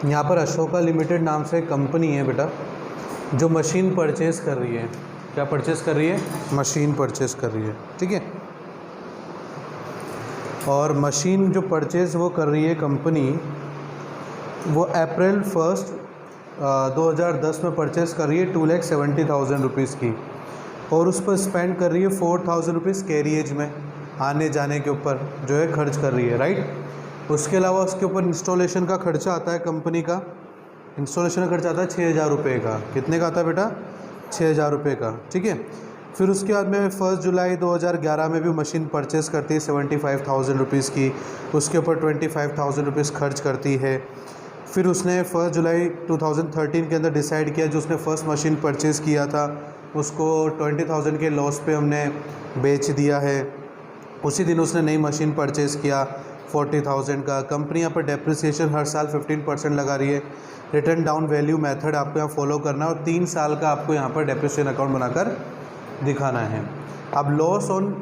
यहाँ पर अशोका लिमिटेड नाम से कंपनी है बेटा, जो मशीन परचेज़ कर रही है। क्या परचेज़ कर रही है? मशीन परचेज़ कर रही है, ठीक है। और मशीन जो परचेज़ वो कर रही है कंपनी, वो अप्रैल 1 2010 में परचेज़ कर रही है 2,70,000 रुपीज़ की, और उस पर स्पेंड कर रही है 4,000 रुपीज़ कैरिएज में, आने जाने के ऊपर जो है खर्च कर रही है, राइट। उसके अलावा उसके ऊपर इंस्टॉलेशन का खर्चा आता है, कंपनी का इंस्टॉलेशन का खर्चा आता है 6,000 रुपये का। कितने का आता है बेटा? 6,000 रुपये का, ठीक है। फिर उसके बाद में 1 जुलाई 2011 में भी मशीन परचेज़ करती है 75,000 रुपीज़ की, उसके ऊपर 25,000 रुपीज़ खर्च करती है। फिर उसने 1 जुलाई 2013 के अंदर डिसाइड किया, जो उसने फर्स्ट मशीन परचेज़ किया था उसको 20,000 के लॉस पे हमने बेच दिया है। उसी दिन उसने नई मशीन परचेज़ किया 40,000 का। कंपनी यहाँ पर डेप्रिसिएशन हर साल 15% लगा रही है। रिटर्न डाउन वैल्यू मेथड आपको यहाँ फॉलो करना है, और 3 साल का आपको यहाँ पर डेप्रिसिएशन अकाउंट बनाकर दिखाना है। अब लॉस ऑन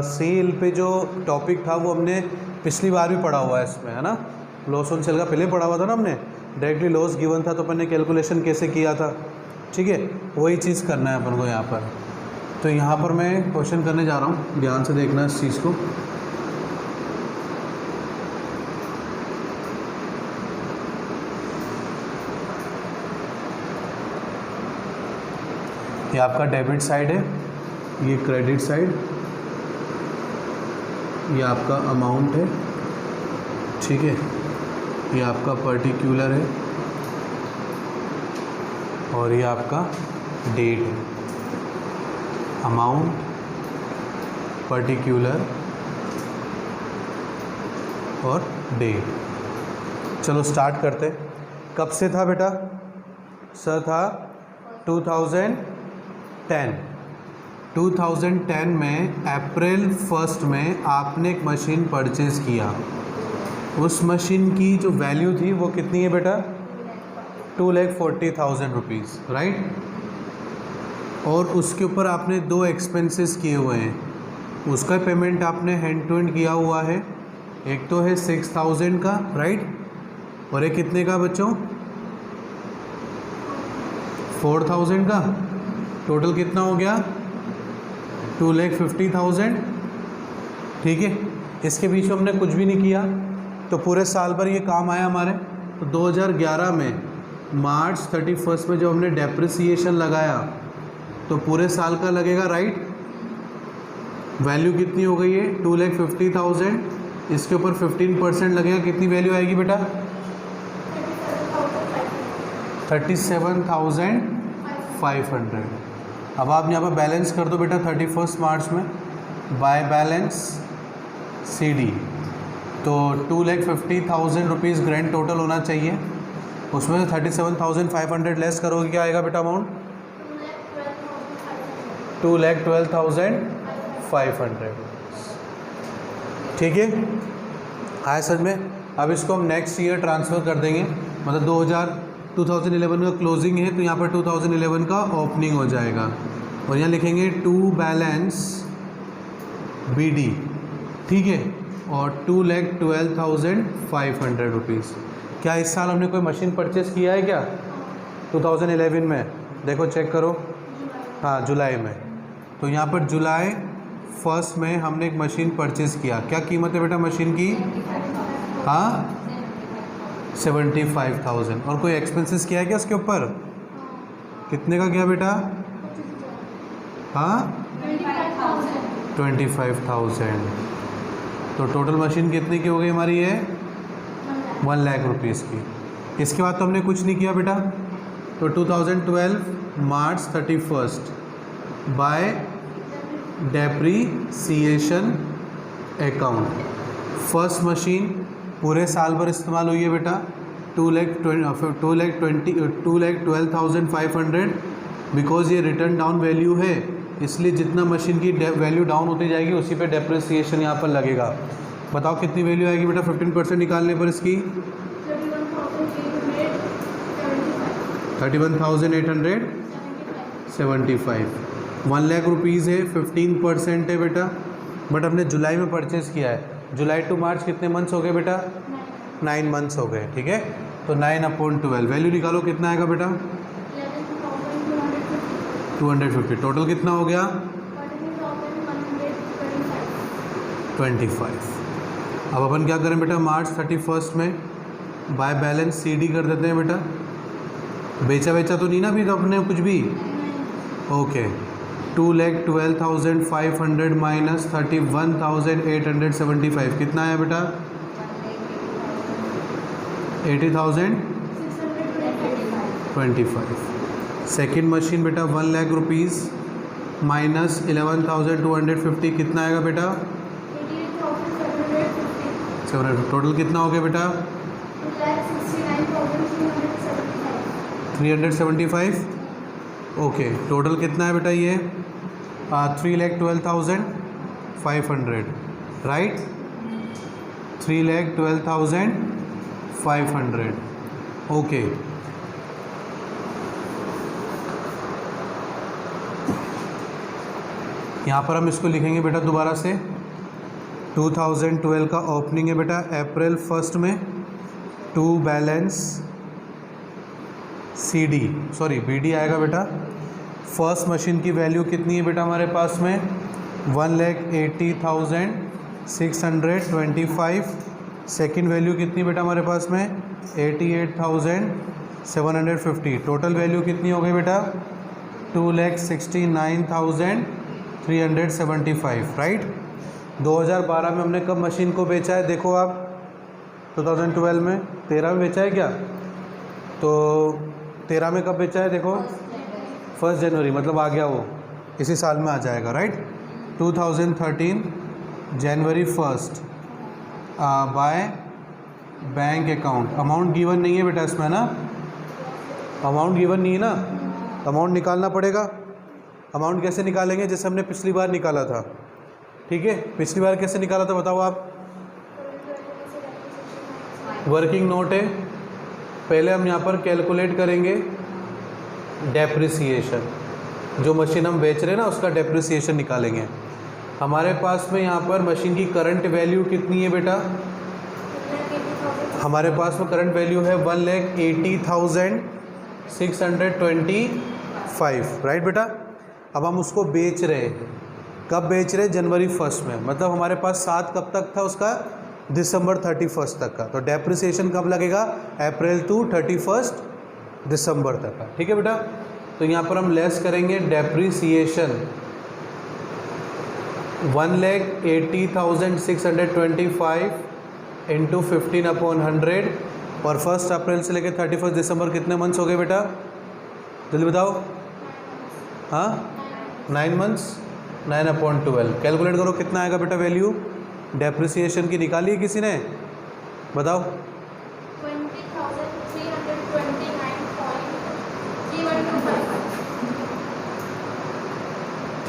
सेल पे जो टॉपिक था वो हमने पिछली बार भी पढ़ा हुआ है इसमें, है ना। लॉस ऑन सेल का पहले पढ़ा हुआ था ना हमने, डायरेक्टली लॉस गिवन था तो अपन ने कैलकुलेशन कैसे किया था, ठीक है। वही चीज़ करना है अपन को यहाँ पर। तो यहाँ पर मैं क्वेश्चन करने जा रहा हूँ, ध्यान से देखना इस चीज़ को। ये आपका डेबिट साइड है, ये क्रेडिट साइड, ये आपका अमाउंट है, ठीक है। ये आपका पर्टिकुलर है, और ये आपका डेट है। अमाउंट, पर्टिकुलर और डेट। चलो स्टार्ट करते। कब से था बेटा? सर था 2010 में अप्रैल 1 में आपने एक मशीन परचेज़ किया। उस मशीन की जो वैल्यू थी वो कितनी है बेटा? 2,40,000 रुपीज़, राइट। और उसके ऊपर आपने 2 एक्सपेंसेस किए हुए हैं, उसका पेमेंट आपने हैंड टू हैंड किया हुआ है। एक तो है 6,000 का, राइट, और एक कितने का बच्चों? 4,000 का। टोटल कितना हो गया? 2,50,000, ठीक है। इसके बीच में हमने कुछ भी नहीं किया, तो पूरे साल भर ये काम आया हमारे। तो 2011 में मार्च 31 में जब हमने डेप्रिसिएशन लगाया तो पूरे साल का लगेगा, राइट। वैल्यू कितनी हो गई है? 2,50,000। इसके ऊपर 15% लगेगा, कितनी वैल्यू आएगी बेटा? 37,500। अब आप यहाँ पर बैलेंस कर दो बेटा 31 मार्च में, बाय बैलेंस CD। तो 2,50,000 रुपीज़ ग्रैंड टोटल होना चाहिए। उसमें से 37,500 लेस करोगे, क्या आएगा बेटा अमाउंट? 2,12,500, ठीक है। आया समझ में? अब इसको हम नेक्स्ट ईयर ट्रांसफ़र कर देंगे, मतलब 2011 का क्लोजिंग है तो यहाँ पर 2011 का ओपनिंग हो जाएगा, और यहाँ लिखेंगे टू बैलेंस BD, ठीक है, और 2,12,500 रुपीज़। क्या इस साल हमने कोई मशीन परचेज़ किया है क्या? 2011 में देखो, चेक करो, हाँ जुलाई में। तो यहाँ पर जुलाई 1 में हमने एक मशीन परचेज़ किया। क्या कीमत है बेटा मशीन की? हाँ 75,000। और कोई एक्सपेंसेस किया है क्या उसके ऊपर? कितने का किया बेटा? हाँ 25,000। तो टोटल मशीन कितने की हो गई हमारी? है 1 लाख रुपीज़ की। इसके बाद तो हमने कुछ नहीं किया बेटा। तो 2012 March 31 by depreciation account, first machine पूरे साल भर इस्तेमाल हुई है बेटा 2,12,500। बिकॉज ये रिटर्न डाउन वैल्यू है, इसलिए जितना मशीन की वैल्यू डाउन होती जाएगी उसी पे डेप्रिसिएशन यहाँ पर लगेगा। बताओ कितनी वैल्यू आएगी बेटा 15% निकालने पर इसकी? 31,875। 1 लाख रुपीज़ है, 15% है बेटा। बट हमने जुलाई में परचेज़ किया है। जुलाई टू मार्च कितने मंथ्स हो गए बेटा? 9 मंथ्स हो गए, ठीक है। तो 9/12 वैल्यू निकालो, कितना आएगा बेटा? 250। टोटल कितना हो गया? 25। अब अपन क्या करें बेटा, मार्च 31 में बाय बैलेंस CD कर देते हैं बेटा। बेचा तो नहीं ना अभी अपने कुछ भी? ओके। 2,12,500 माइनस 31,875 कितना आया बेटा? 80,025। सेकेंड मशीन बेटा 1 लाख रुपीज़ माइनस 11,250 कितना आएगा बेटा? 700। टोटल कितना हो गया बेटा? 375। ओके, टोटल कितना है बेटा ये? 3,12,500, राइट? 3,12,500। ओके, यहाँ पर हम इसको लिखेंगे बेटा दोबारा से। 2012 का ओपनिंग है बेटा अप्रैल 1 में, टू बैलेंस BD आएगा बेटा। फर्स्ट मशीन की वैल्यू कितनी है बेटा हमारे पास में? 1,80,625। सेकेंड वैल्यू कितनी बेटा हमारे पास में? 88,750। टोटल वैल्यू कितनी हो गई बेटा? 2,69,375, राइट। 2012 में हमने कब मशीन को बेचा है देखो आप? 2012 में 13 में बेचा है क्या? तो 13 में कब बेचा है देखो? 1 जनवरी, मतलब आ गया वो, इसी साल में आ जाएगा, right. 2013 January 1 by bank account. Amount given नहीं है बेटा इसमें ना, अमाउंट गिवन नहीं है ना, अमाउंट निकालना पड़ेगा। अमाउंट कैसे निकालेंगे? जैसे हमने पिछली बार निकाला था, ठीक है। पिछली बार कैसे निकाला था बताओ आप? वर्किंग नोट है, पहले हम यहाँ पर कैलकुलेट करेंगे डेप्रिसिएशन, जो मशीन हम बेच रहे हैं ना उसका डेप्रिसिएशन निकालेंगे। हमारे पास में यहाँ पर मशीन की करंट वैल्यू कितनी है बेटा? हमारे पास में करंट वैल्यू है 1,80,625, राइट बेटा। अब हम उसको बेच रहे हैं, कब बेच रहे हैं? जनवरी 1 में, मतलब हमारे पास 7 कब तक था उसका? दिसंबर 31 तक का। तो डेप्रिसिएशन कब लगेगा? अप्रैल टू 31 दिसंबर तक का, ठीक है बेटा। तो यहाँ पर हम लेस करेंगे डेप्रिसिएशन 1,80,625 इंटू 15/100, और 1 अप्रैल से लेकर 31 दिसंबर कितने मंथ्स हो गए बेटा? जल्दी बताओ। हाँ, 9 मंथ्स। 9/12 कैलकुलेट करो कितना आएगा बेटा वैल्यू डेप्रिसिएशन की? निकाली है किसी ने? बताओ।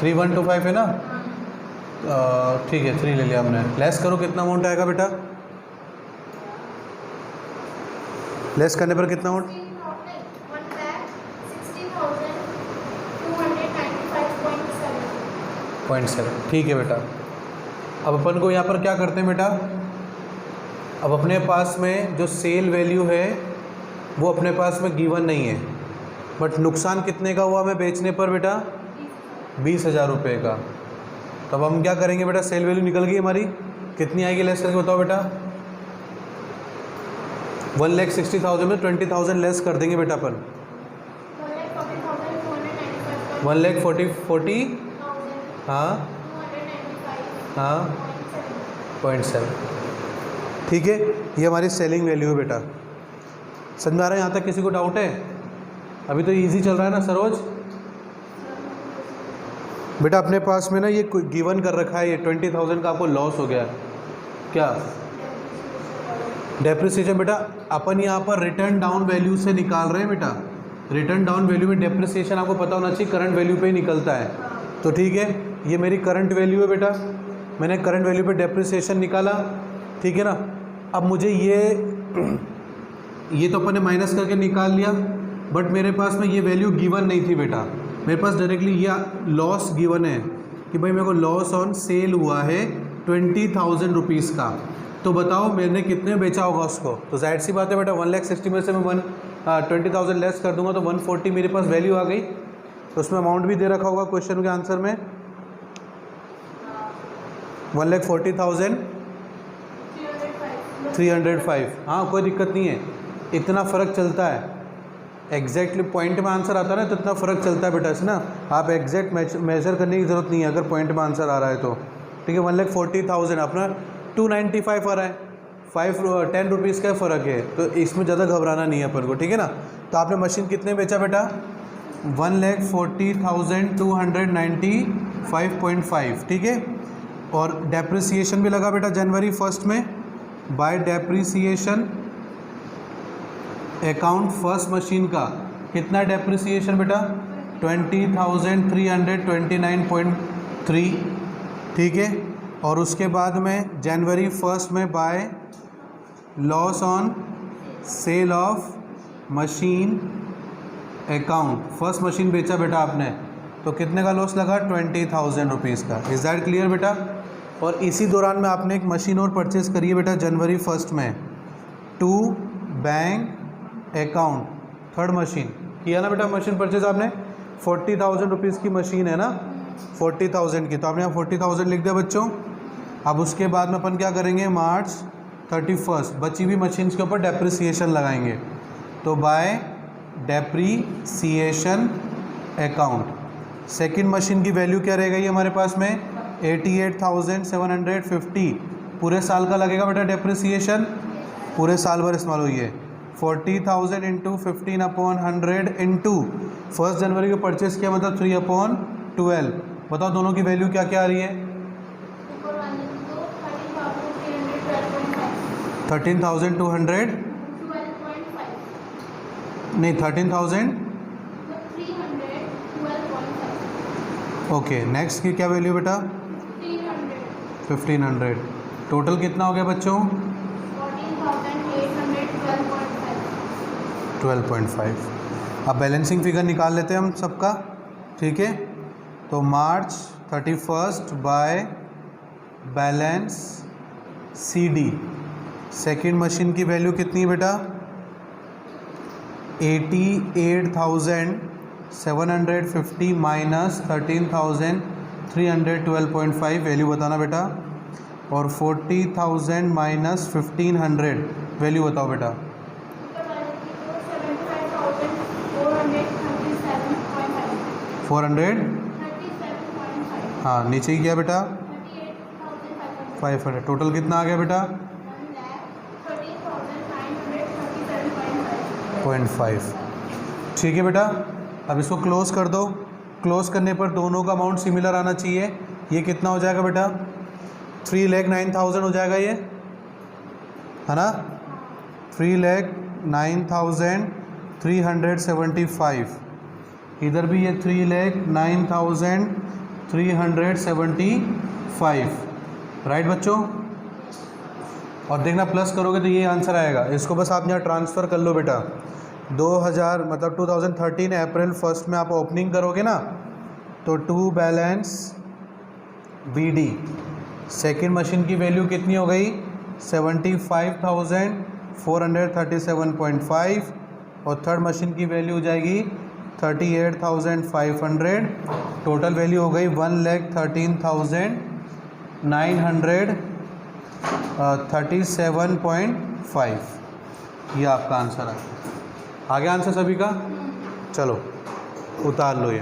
3125 है ना? ठीक है, 3 ले लिया हमने। लेस करो कितना अमाउंट आएगा बेटा? लेस करने पर कितना अमाउंट? 16,295.7। ठीक है बेटा। अब अपन को यहाँ पर क्या करते हैं बेटा? अब अपने पास में जो सेल वैल्यू है वो अपने पास में गिवन नहीं है, बट नुकसान कितने का हुआ हमें बेचने पर बेटा? 20,000 रुपये का। तब हम क्या करेंगे बेटा? सेल वैल्यू निकल गई हमारी, कितनी आएगी लेस करके बताओ बेटा? 1,60,000 में 20,000 लेस कर देंगे बेटा अपन। 1,40,000। हाँ हाँ 0.7, ठीक है। ये हमारी सेलिंग वैल्यू है बेटा। समझ में आ रहा है यहाँ तक? किसी को डाउट है? अभी तो इजी चल रहा है ना सरोज? बेटा अपने पास में ना ये गिवन कर रखा है, ये 20,000 का आपको लॉस हो गया। क्या डेप्रिसिएशन बेटा? अपन यहाँ पर रिटर्न डाउन वैल्यू से निकाल रहे हैं बेटा। रिटर्न डाउन वैल्यू में डेप्रिसिएशन आपको पता होना चाहिए करंट वैल्यू पे ही निकलता है। तो ठीक है, ये मेरी करंट वैल्यू है बेटा, मैंने करंट वैल्यू पे डेप्रिसिएशन निकाला, ठीक है ना। अब मुझे ये तो अपन ने माइनस करके निकाल लिया, बट मेरे पास में ये वैल्यू गिवन नहीं थी बेटा। मेरे पास डायरेक्टली ये लॉस गिवन है कि भाई मेरे को लॉस ऑन सेल हुआ है 20,000 रुपीज़ का। तो बताओ मैंने कितने बेचा होगा उसको। तो जाहिर सी बात है बेटा 1,60,000 में से मैं 20,000 लेस कर दूंगा तो 140 मेरे पास वैल्यू आ गई। तो उसमें अमाउंट भी दे रखा होगा क्वेश्चन के आंसर में 1,40,305। हाँ कोई दिक्कत नहीं है, इतना फ़र्क चलता है। एग्जैक्टली पॉइंट में आंसर आता है ना तो इतना फ़र्क चलता है बेटा इससे ना, आप एग्जैक्ट मेजर करने की ज़रूरत नहीं है अगर पॉइंट में आंसर आ रहा है तो। ठीक है 1,40,000 अपना 295 आ रहा है, 10 रुपीज़ का फ़र्क है, तो इसमें ज़्यादा घबराना नहीं है अपन को। ठीक है ना। तो आपने मशीन कितने बेचा बेटा 1,40,295.5। ठीक है। और डेप्रिसिएशन भी लगा बेटा जनवरी 1 में, bye depreciation account first machine का कितना डेप्रिसिएशन बेटा 20,329.3। ठीक है। और उसके बाद में जनवरी 1 में by loss on sale of machine account, first machine बेचा बेटा आपने तो कितने का लॉस लगा 20,000 रुपीज़ का। इज़ दैट क्लियर बेटा। और इसी दौरान में आपने एक मशीन और परचेज़ करी है बेटा जनवरी 1 में, to bank account third machine किया ना बेटा। मशीन परचेज आपने 40,000 रुपीज़ की मशीन है ना, 40,000 की, तो आपने यहाँ 40,000 लिख दिया बच्चों। अब उसके बाद में अपन क्या करेंगे मार्च 31 बची हुई मशीन के ऊपर डेप्रिसिएशन लगाएंगे। तो bye depreciation account second machine की वैल्यू क्या रह गई हमारे पास में 88,750 पूरे साल का लगेगा बेटा डेप्रिसिएशन, पूरे साल भर इस्तेमाल हुई है। 40,000 इंटू 15/100 इंटू 1 जनवरी को परचेस किया मतलब 3/12। बताओ दोनों की वैल्यू क्या क्या आ रही है 13,200 नहीं 13,000। ओके नेक्स्ट की क्या वैल्यू बेटा 1,500। टोटल कितना हो गया बच्चों 12.5। अब बैलेंसिंग फिगर निकाल लेते हैं हम सबका। ठीक है। तो मार्च 31 by balance CD second machine की वैल्यू कितनी है बेटा 88,750 माइनस 13,312.5 वैल्यू बताना बेटा, और 40,000 माइनस 1,500 वैल्यू बताओ बेटा 400। हाँ नीचे ही क्या बेटा 500। टोटल कितना आ गया बेटा 0.5। ठीक है बेटा। अब इसको क्लोज कर दो। क्लोज करने पर दोनों का अमाउंट सिमिलर आना चाहिए। ये कितना हो जाएगा बेटा 3,09,000 हो जाएगा ये, है ना 3,09,375। इधर भी ये 3,09,375 राइट बच्चों। और देखना प्लस करोगे तो ये आंसर आएगा। इसको बस आप यहाँ ट्रांसफ़र कर लो बेटा 2000 मतलब 2013 अप्रैल 1 में आप ओपनिंग करोगे ना तो to balance BD second machine की वैल्यू कितनी हो गई 75,437.5 और थर्ड मशीन की वैल्यू हो जाएगी 38,500। टोटल वैल्यू हो गई 1,13,937.5। ये आपका आंसर है। आगे आंसर सभी का चलो उतार लो ये।